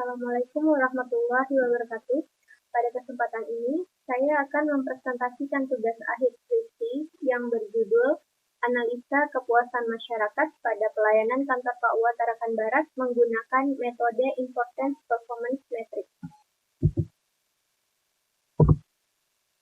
Assalamualaikum warahmatullahi wabarakatuh. Pada kesempatan ini, saya akan mempresentasikan tugas akhir skripsi yang berjudul Analisa Kepuasan Masyarakat pada Pelayanan Kantor KUA Tarakan Barat menggunakan metode Importance Performance Metric.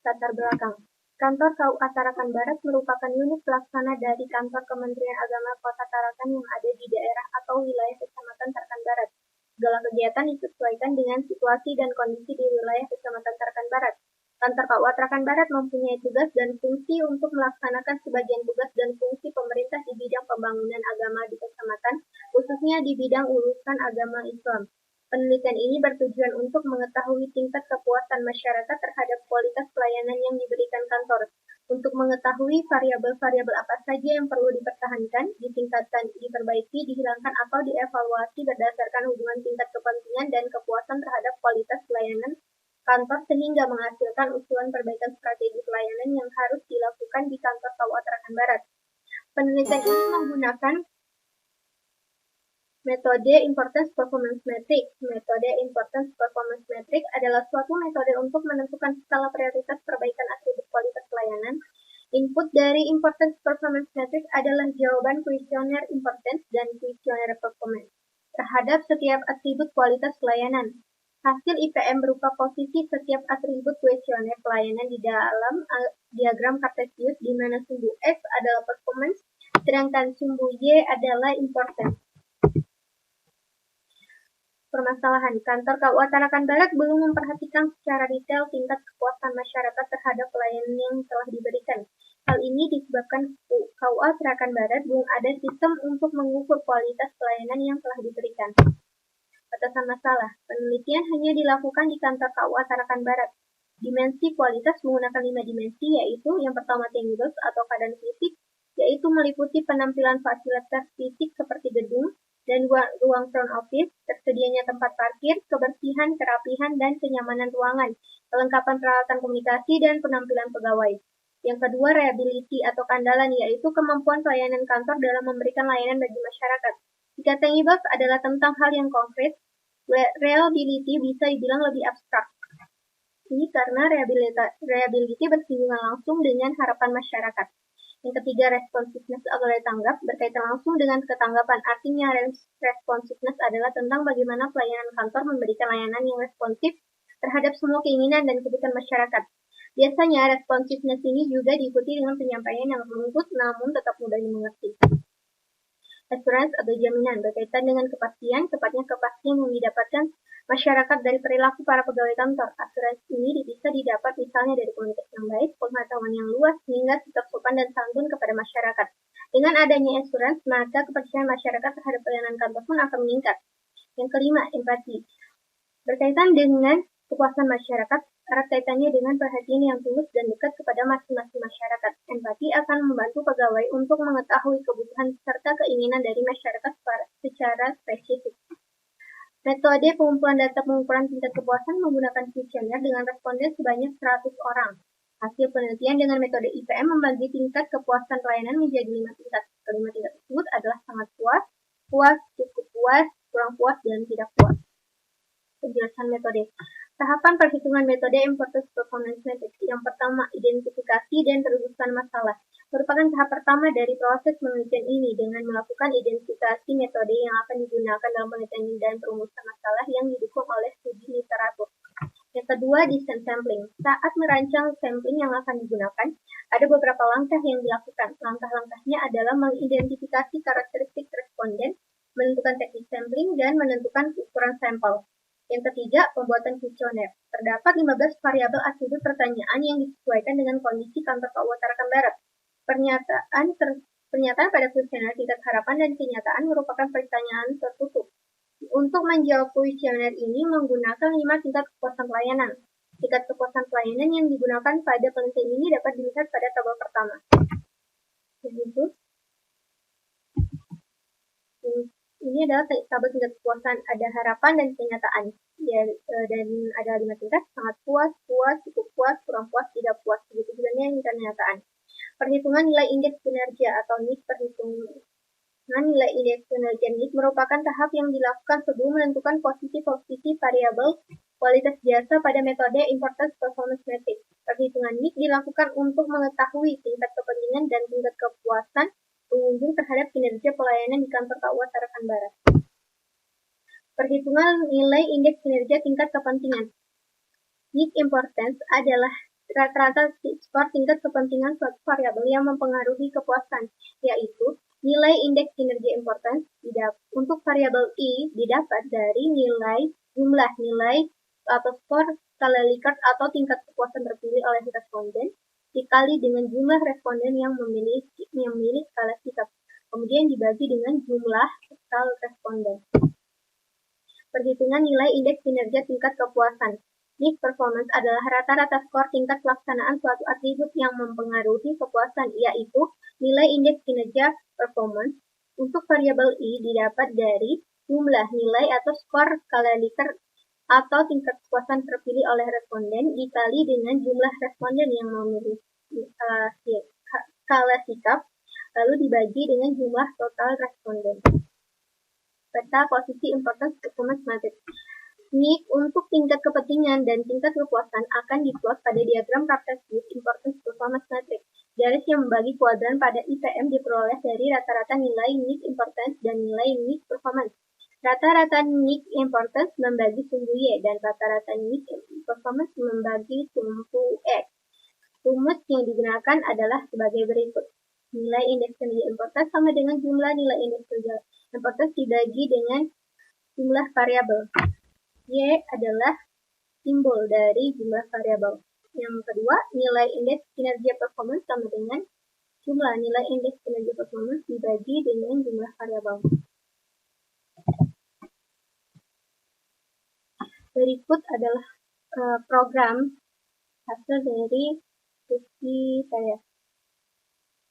Latar belakang. Kantor KUA Tarakan Barat merupakan unit pelaksana dari Kantor Kementerian Agama Kota Tarakan yang ada di daerah atau wilayah Kecamatan Tarakan Barat. Segala kegiatan disesuaikan dengan situasi dan kondisi di wilayah Kecamatan Tarakan Barat. Kantor KUA Tarakan Barat mempunyai tugas dan fungsi untuk melaksanakan sebagian tugas dan fungsi pemerintah di bidang pembangunan agama di kecamatan, khususnya di bidang urusan agama Islam. Penelitian ini bertujuan untuk mengetahui tingkat kepuasan masyarakat terhadap kualitas pelayanan yang diberikan kantor, untuk mengetahui variabel-variabel apa saja yang perlu dipertahankan, ditingkatkan, diperbaiki, dihilangkan, atau dievaluasi berdasarkan hubungan tingkat kepentingan dan kepuasan terhadap kualitas pelayanan kantor sehingga menghasilkan usulan perbaikan strategi pelayanan yang harus dilakukan di kantor KUA Tarakan Barat. Penelitian ini menggunakan metode Importance Performance Metric. Metode Importance Performance Metric adalah suatu metode untuk menentukan skala prioritas perbaikan atribut kualitas pelayanan. Input dari Importance Performance Metric adalah jawaban kuesioner Importance dan kuesioner Performance terhadap setiap atribut kualitas pelayanan. Hasil IPM berupa posisi setiap atribut kuesioner pelayanan di dalam diagram Kartesius, di mana sumbu X adalah performance, sedangkan sumbu Y adalah importance. Permasalahan, kantor KUA Tarakan Barat belum memperhatikan secara detail tingkat kepuasan masyarakat terhadap pelayanan yang telah diberikan. Hal ini disebabkan KUA Tarakan Barat belum ada sistem untuk mengukur kualitas pelayanan yang telah diberikan. Batasan masalah, penelitian hanya dilakukan di kantor KUA Tarakan Barat. Dimensi kualitas menggunakan 5 dimensi, yaitu yang pertama tangibles atau keadaan fisik, yaitu meliputi penampilan fasilitas fisik seperti gedung dan ruang front office, tersedianya tempat parkir, kebersihan, kerapihan, dan kenyamanan ruangan, kelengkapan peralatan komunikasi, dan penampilan pegawai. Yang kedua, reliability atau keandalan, yaitu kemampuan pelayanan kantor dalam memberikan layanan bagi masyarakat. Jika tangibles adalah tentang hal yang konkret, reliability bisa dibilang lebih abstrak. Ini karena reliability bersinggungan langsung dengan harapan masyarakat. Yang ketiga, responsiveness atau daya tanggap berkaitan langsung dengan ketanggapan. Artinya, responsiveness adalah tentang bagaimana pelayanan kantor memberikan layanan yang responsif terhadap semua keinginan dan kebutuhan masyarakat. Biasanya, responsiveness ini juga diikuti dengan penyampaian yang runtut namun tetap mudah dimengerti. Assurance atau jaminan berkaitan dengan kepastian, tepatnya kepastian yang didapatkan masyarakat dari perilaku para pegawai kantor. Assurance ini bisa didapat misalnya dari komunikasi yang baik, pengetahuan yang luas, hingga sikap sopan dan santun kepada masyarakat. Dengan adanya assurance, maka kepercayaan masyarakat terhadap pelayanan kantor pun akan meningkat. Yang kelima, empati. Berkaitan dengan kepuasan masyarakat, erat kaitannya dengan perhatian yang tulus dan dekat kepada masing-masing masyarakat. Empati akan membantu pegawai untuk mengetahui kebutuhan serta keinginan dari masyarakat secara spesifik. Metode pengumpulan data pengukuran tingkat kepuasan menggunakan kuesioner dengan responden sebanyak 100 orang. Hasil penelitian dengan metode IPM membagi tingkat kepuasan pelayanan menjadi 5 tingkat. Kelima tingkat tersebut adalah sangat puas, puas, cukup puas, kurang puas, dan tidak puas. Penjelasan metode. Tahapan perhitungan metode Importance Performance Metric. Yang pertama, identifikasi dan perurusan masalah. Merupakan tahap pertama dari proses penelitian ini dengan melakukan identifikasi metode yang akan digunakan dalam penelitian dan perumusan masalah yang didukung oleh studi literatur. Yang kedua, design sampling. Saat merancang sampling yang akan digunakan, ada beberapa langkah yang dilakukan. Langkah-langkahnya adalah mengidentifikasi karakteristik responden, menentukan teknik sampling, dan menentukan ukuran sampel. Yang ketiga, pembuatan kuesioner. Terdapat 15 variabel atribut pertanyaan yang disesuaikan dengan kondisi kantor KUA Tarakan Barat. Pernyataan pada kuesioner tingkat harapan dan kenyataan merupakan pertanyaan tertutup. Untuk menjawab kuesioner ini menggunakan 5 tingkat kepuasan pelayanan. Tingkat kepuasan pelayanan yang digunakan pada penelitian ini dapat dilihat pada tabel pertama. Ini adalah tabel tingkat kepuasan, ada harapan dan kenyataan. Dan ada 5 tingkat, sangat puas, puas, cukup puas, kurang puas, tidak puas. Begitu juga yang kenyataan. Perhitungan nilai indeks kinerja atau NIK perhitungan. Nilai indeks kinerja NIC merupakan tahap yang dilakukan sebelum menentukan posisi-posisi variabel kualitas jasa pada metode Importance Performance Matrix. Perhitungan NIC dilakukan untuk mengetahui tingkat kepentingan dan tingkat kepuasan pengunjung terhadap kinerja pelayanan di kantor KUA Tarakan Barat. Perhitungan nilai indeks kinerja tingkat kepentingan. NIC importance adalah rata-rata skor tingkat kepentingan suatu variabel yang mempengaruhi kepuasan, yaitu nilai indeks kinerja importance untuk variabel I didapat dari jumlah nilai atau skor skala Likert atau tingkat kepuasan terpilih oleh responden dikali dengan jumlah responden yang memilih skala sikap, kemudian dibagi dengan jumlah total responden. Perhitungan nilai indeks kinerja tingkat kepuasan. NIC performance adalah rata-rata skor tingkat pelaksanaan suatu atribut yang mempengaruhi kepuasan, yaitu nilai indeks kinerja performance untuk variabel I didapat dari jumlah nilai atau skor skala Likert atau tingkat kepuasan terpilih oleh responden dikali dengan jumlah responden yang memilih skala sikap, lalu dibagi dengan jumlah total responden. Peta posisi importance performance matrix. NIC untuk tingkat kepentingan dan tingkat kepuasan akan diplot pada diagram Cartesius Importance Performance Matrix. Garis yang membagi kuadran pada IPM diperoleh dari rata-rata nilai NIC Importance dan nilai NIC Performance. Rata-rata NIC Importance membagi sumbu Y dan rata-rata NIC Performance membagi sumbu X. Rumus yang digunakan adalah sebagai berikut. Nilai indeks kinerja importance sama dengan jumlah nilai indeks kinerja importance dibagi dengan jumlah variabel. Y adalah simbol dari jumlah variabel. Yang kedua, nilai indeks kinerja performance sama dengan jumlah nilai indeks kinerja performance dibagi dengan jumlah variabel. Berikut adalah program hasil dari sesi saya.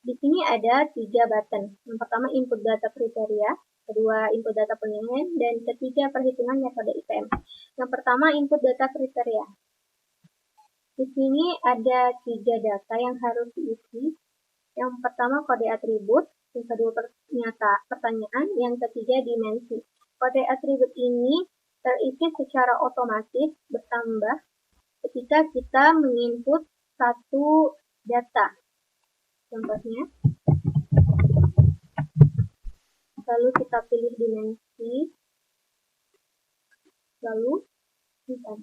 Di sini ada 3 button. Yang pertama input data kriteria, kedua input data penilaian, dan ketiga perhitungan metode IPM. Yang pertama input data kriteria. Di sini ada 3 data yang harus diisi. Yang pertama kode atribut, yang kedua pertanyaan, yang ketiga dimensi. Kode atribut ini terisi secara otomatis bertambah ketika kita menginput satu data. Contohnya, lalu kita pilih dimensi, lalu simpan.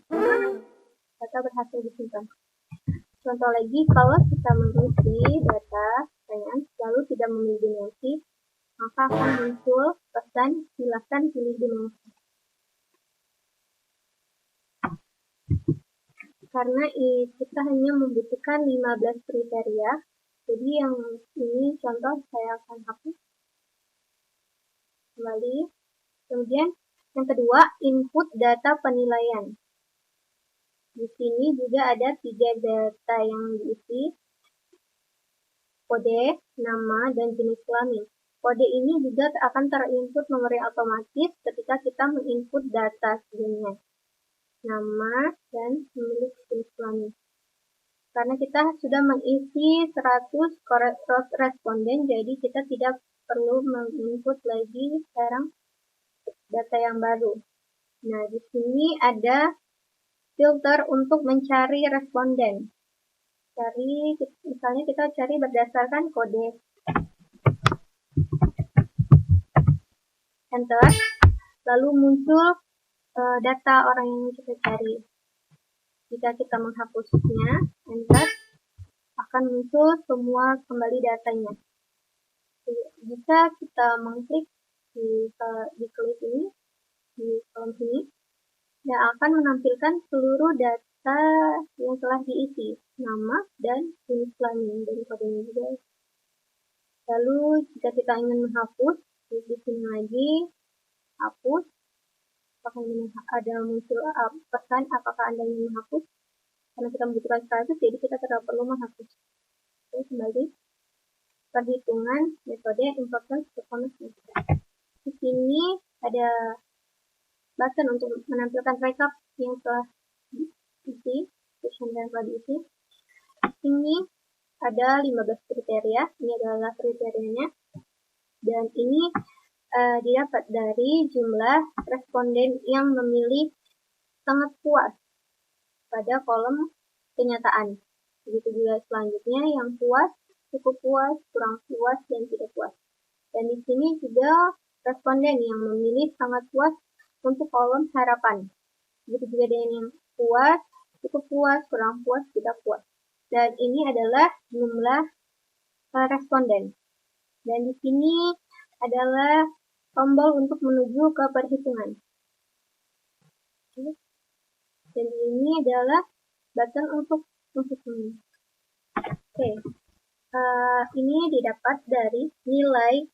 Data berhasil disimpan. Contoh lagi, kalau kita mengisi data pertanyaan lalu tidak memilih dimensi, maka akan muncul pesan silakan pilih dimensi. Karena kita hanya membutuhkan 15 kriteria, jadi yang ini contoh saya akan hapus kembali. Kemudian yang kedua, input data penilaian. Di sini juga ada 3 data yang diisi, kode, nama, dan jenis kelamin. Kode ini juga akan terinput memori otomatis ketika kita menginput data sebelumnya, nama, dan memilih jenis kelamin. Karena kita sudah mengisi 100 responden, jadi kita tidak perlu menginput lagi sekarang data yang baru. Nah, di sini ada filter untuk mencari responden. Misalnya kita cari berdasarkan kode. Enter. Lalu muncul data orang yang kita cari. Jika kita menghapusnya, enter, akan muncul semua kembali datanya. Jika kita mengklik di klik ini, di kolom sini, yang akan menampilkan seluruh data yang telah diisi, nama dan jenis kelamin dari kodenya juga. Lalu jika kita ingin menghapus, di sini lagi, hapus. Apakah ini ada muncul pesan apakah Anda ingin menghapus? Karena kita membutuhkan 100, jadi kita tidak perlu menghapus. Oke, kembali. Perhitungan metode Importance Performance Matrix. Di sini ada button untuk menampilkan rekap yang telah diisi, question yang telah diisi. Di sini ada 15 kriteria, ini adalah kriterianya. Dan ini didapat dari jumlah responden yang memilih sangat puas pada kolom kenyataan. Begitu juga selanjutnya yang puas, cukup puas, kurang puas, dan tidak puas. Dan di sini juga responden yang memilih sangat puas untuk kolom harapan. Begitu juga dengan yang puas, cukup puas, kurang puas, tidak puas. Dan ini adalah jumlah responden. Dan di sini adalah tombol untuk menuju ke perhitungan. Dan ini adalah button untuk menghitung. Ini didapat dari nilai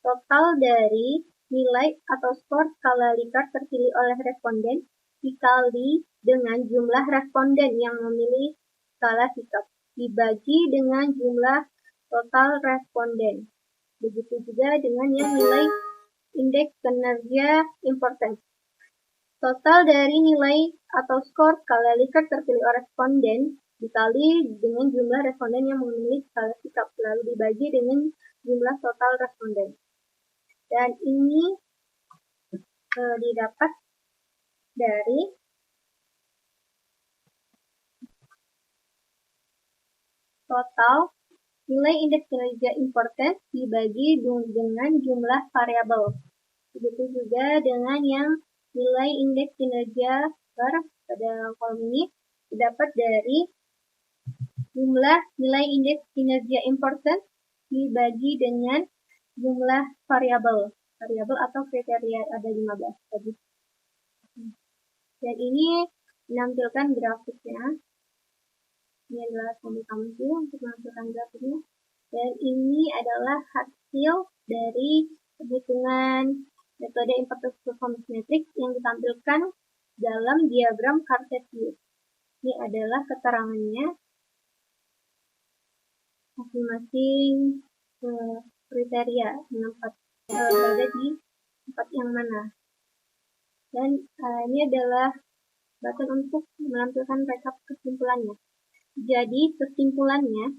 total dari nilai atau skor skala Likert terpilih oleh responden dikali dengan jumlah responden yang memilih skala Likert dibagi dengan jumlah total responden. Begitu juga dengan yang nilai indeks kinerja importance. Total dari nilai atau skor skala Likert terpilih oleh responden dikali dengan jumlah responden yang memilih skala Likert, lalu dibagi dengan jumlah total responden. Dan ini didapat dari total nilai indeks kinerja importance dibagi dengan jumlah variabel. Begitu juga dengan yang nilai indeks kinerja pada kolom ini didapat dari jumlah nilai indeks kinerja importance dibagi dengan jumlah variabel atau kriteria ada 15 tadi. Dan ini menampilkan grafiknya. Ini adalah kami untuk menampilkan grafiknya. Dan ini adalah hasil dari perhitungan metode importance performance matrix yang ditampilkan dalam diagram Cartesius. Ini adalah keterangannya masing-masing kriteria berada di tempat yang mana. Dan ini adalah button untuk menampilkan rekap kesimpulannya. Jadi kesimpulannya,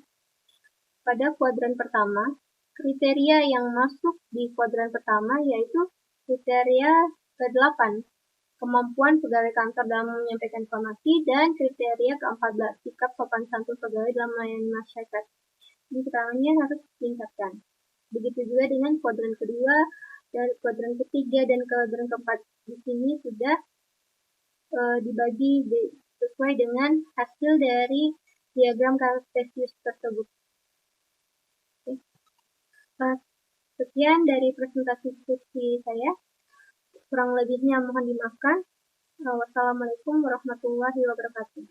pada kuadran pertama, kriteria yang masuk di kuadran pertama yaitu kriteria ke-8, kemampuan pegawai kantor dalam menyampaikan informasi, dan kriteria ke-14, sikap sopan santun pegawai dalam melayani masyarakat. Ini keterangannya harus ditingkatkan. Begitu juga dengan kuadran kedua, dan kuadran ketiga, dan kuadran keempat. Di sini sudah dibagi sesuai dengan hasil dari diagram Cartesius tersebut. Sekian dari presentasi diskusi saya. Kurang lebihnya mohon dimaafkan. Wassalamualaikum warahmatullahi wabarakatuh.